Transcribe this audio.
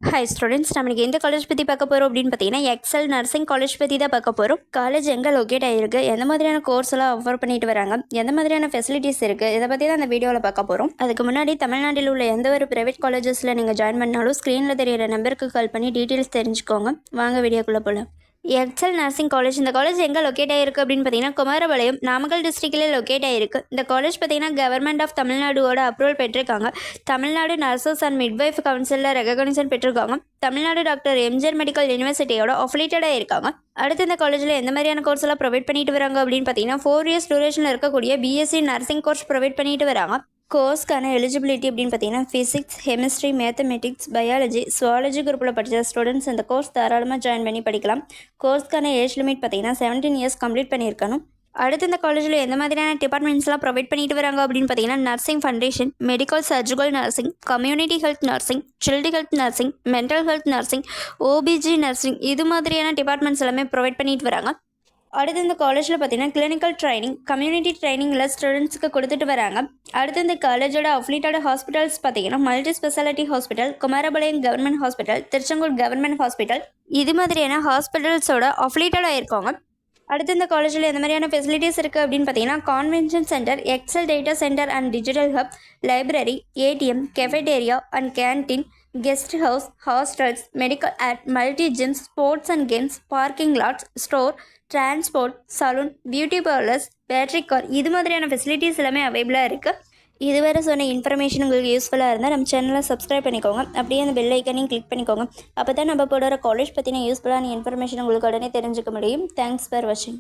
Hi students, நம்ம எந்த college பற்றி பார்க்க போகிறோம் அப்படின்னு பார்த்தீங்கன்னா எக்ஸல் நர்சிங் காலேஜ் பற்றி தான் பார்க்க போகிறோம். காலேஜ் எங்கே லொக்கேட் ஆகிருக்கு, எந்த மாதிரியான கோர்ஸ் எல்லாம் ஆஃபர் பண்ணிட்டு வராங்க, எந்த மாதிரியான ஃபெசிலிட்டிஸ் இருக்குது, இதை பற்றி தான் அந்த வீடியோவில் பார்க்க போகிறோம். அதுக்கு முன்னாடி தமிழ்நாட்டில் உள்ள எந்த ஒரு ப்ரைவேட் காலேஜஸில் நீங்கள் ஜாயின் பண்ணாலும் ஸ்க்ரீனில் தெரியிற நம்பருக்கு கால் பண்ணி டீட்டெயில்ஸ் தெரிஞ்சுக்கோங்க. வாங்க வீடியோக்குள்ளே போகலாம். எக்ஸல் நர்சிங் காலேஜ், இந்த காலேஜ் எங்கே லொக்கேட் ஆகிருக்கு அப்படின்னு பார்த்தீங்கன்னா குமாரபாளையம், நாமக்கல் டிஸ்ட்ரிக்ட்லேயே லொக்கேட் ஆகிருக்கு. இந்த காலேஜ் பார்த்தீங்கன்னா கவர்மெண்ட் ஆஃப் தமிழ்நாடுவோட அப்ரூவல் பெற்றிருக்காங்க. தமிழ்நாடு நர்சஸ் அண்ட் மிட்வைஃப் கவுன்சிலில் ரெகக்னிஷன் பெற்றிருக்காங்க. தமிழ்நாடு டாக்டர் எம்ஜிஆர் மெடிக்கல் யூனிவர்சிட்டியோட அஃபிலியேட்டடாக இருக்காங்க. அடுத்து இந்த காலேஜில் எந்த மாதிரியான கோர்ஸ் எல்லாம் ப்ரொவைட் பண்ணிட்டு வராங்க அப்படின்னு பார்த்தீங்கன்னா 4 years டூரேஷனில் இருக்கக்கூடிய பிஎஸ்சி நர்சிங் கோர்ஸ் ப்ரொவைட் பண்ணிட்டு வராங்க. கோர்ஸ்க்கான எலிஜிபிலிட்டி அப்படின்னு பார்த்தீங்கன்னா physics, chemistry, mathematics, biology, zoology குரூப்பில் படித்த ஸ்டூடெண்ட்ஸ் இந்த கோர்ஸ் தாராளமாக ஜாயின் பண்ணி படிக்கலாம். கோர்ஸ்க்கான ஏஜ் லிமிட் பார்த்தீங்கன்னா 17 years கம்ப்ளீட் பண்ணியிருக்கணும். அடுத்து இந்த காலேஜில் எந்த மாதிரியான டிபார்ட்மெண்ட்ஸ்லாம் ப்ரொவைட் பண்ணிட்டு வராங்க அப்படின்னு பார்த்தீங்கன்னா nursing foundation, medical surgical nursing, community health nursing, children health nursing, mental health nursing, OBG nursing, இது மாதிரியான டிபார்ட்மெண்ட்ஸ் எல்லாமே ப்ரொவைட் பண்ணிட்டு வராங்க. அடுத்து இந்த காலேஜில் பார்த்தீங்கன்னா கிளினிக்கல் ட்ரைனிங், கம்யூனிட்டி ட்ரைனிங்கில் ஸ்டூடெண்ட்ஸுக்கு கொடுத்துட்டு வராங்க. அடுத்து இந்த காலேஜோட அஃபிலியேட்டட் ஹாஸ்பிட்டல்ஸ் பார்த்தீங்கன்னா multi speciality hospital, Kumarapalayam government hospital, Tiruchengode government hospital, இது மாதிரியான ஹாஸ்பிட்டல்ஸோட அஃபிலியேட்டடாக இருக்காங்க. அடுத்து இந்த காலேஜில் எந்த மாதிரியான ஃபெசிலிட்டிஸ் இருக்குது அப்படின்னு பார்த்தீங்கன்னா convention centre, Excel data centre and digital hub, library, ATM, cafeteria and canteen, guest house, hostels, medical aid, multi gyms, sports and games, parking lots, store, transport, salon, beauty parlours, battery car, இது மாதிரியான facilities எல்லாமே அவைலபிளாக இருக்குது. இதுவரை சொன்ன information உங்களுக்கு யூஸ்ஃபுல்லாக இருந்தால் நம்ம சேனலை சப்ஸ்கிரைப் பண்ணிக்கோங்க. அப்படியே அந்த பெல் ஐக்கனையும் கிளிக் பண்ணிக்கோங்க. அப்போ தான் நம்ம போடுற காலேஜ் பற்றின யூஸ்ஃபுல்லான இன்ஃபர்மேஷன் உங்களுக்கு உடனே தெரிஞ்சுக்க முடியும். தேங்க்ஸ் ஃபார் வாட்சிங்.